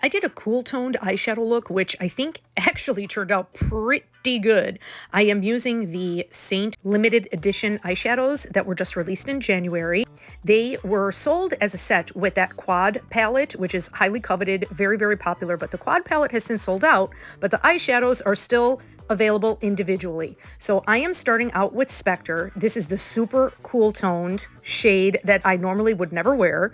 I did a cool toned eyeshadow look, which I think actually turned out pretty good. I am using the Seint limited edition eyeshadows that were just released in January. They were sold as a set with that quad palette, which is highly coveted, very, very popular, but the quad palette has since sold out, but the eyeshadows are still available individually. So I am starting out with Spectre. This is the super cool toned shade that I normally would never wear.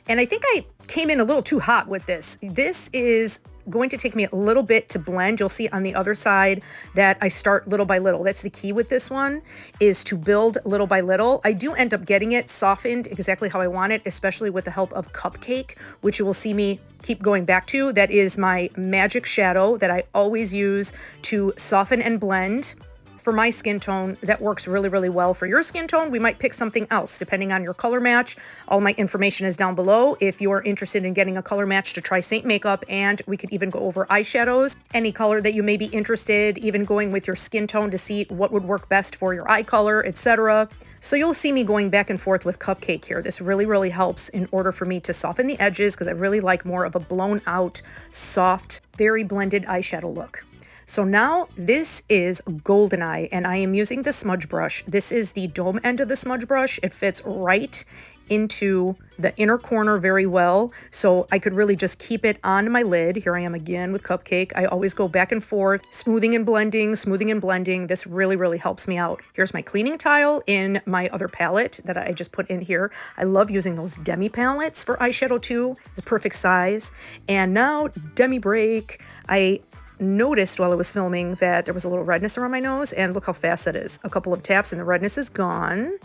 And I think I came in a little too hot with this. This is going to take me a little bit to blend. You'll see on the other side that I start little by little. That's the key with this one, is to build little by little. I do end up getting it softened exactly how I want it, especially with the help of Cupcake, which you will see me keep going back to. That is my magic shadow that I always use to soften and blend for my skin tone. That works really, really well. For your skin tone, we might pick something else depending on your color match. All my information is down below if you're interested in getting a color match to try Seint makeup, and we could even go over eyeshadows, any color that you may be interested, even going with your skin tone to see what would work best for your eye color, etc. So you'll see me going back and forth with Cupcake here. This really, really helps in order for me to soften the edges because I really like more of a blown out, soft, very blended eyeshadow look. So now this is Golden Eye, and I am using the smudge brush. This is the dome end of the smudge brush. It fits right into the inner corner very well, so I could really just keep it on my lid. Here I am again with Cupcake. I always go back and forth, smoothing and blending, smoothing and blending. This really, really helps me out. Here's my cleaning tile in my other palette that I just put in here. I love using those demi palettes for eyeshadow too. It's a perfect size. And now demi break. I noticed while I was filming that there was a little redness around my nose, and look how fast that is. A couple of taps and the redness is gone.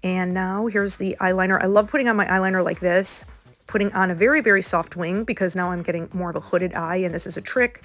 And now here's the eyeliner. I love putting on my eyeliner like this, putting on a very, very soft wing, because now I'm getting more of a hooded eye, and this is a trick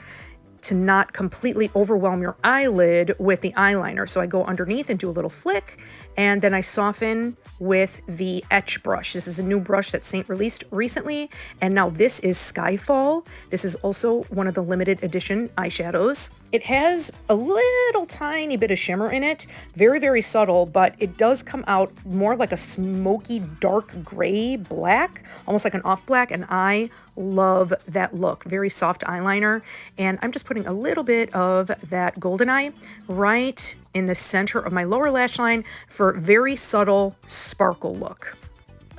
to not completely overwhelm your eyelid with the eyeliner. So I go underneath and do a little flick, and then I soften with the Etch brush. This is a new brush that Seint released recently, and now this is Skyfall. This is also one of the limited edition eyeshadows. It has a little tiny bit of shimmer in it, very, very subtle, but it does come out more like a smoky, dark gray black, almost like an off black, and I love that look. Very soft eyeliner, and I'm just putting a little bit of that Golden Eye right in the center of my lower lash line for very subtle sparkle look.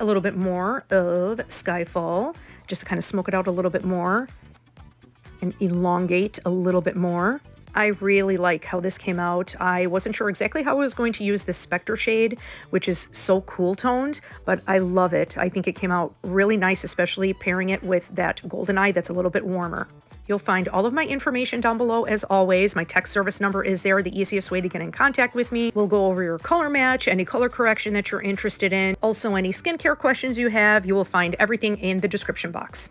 A little bit more of Skyfall, just to kind of smoke it out a little bit more and elongate a little bit more. I really like how this came out. I wasn't sure exactly how I was going to use this Spectre shade, which is so cool toned, but I love it. I think it came out really nice, especially pairing it with that Golden Eye that's a little bit warmer. You'll find all of my information down below as always. My text service number is there, the easiest way to get in contact with me. We'll go over your color match, any color correction that you're interested in. Also, any skincare questions you have, you will find everything in the description box.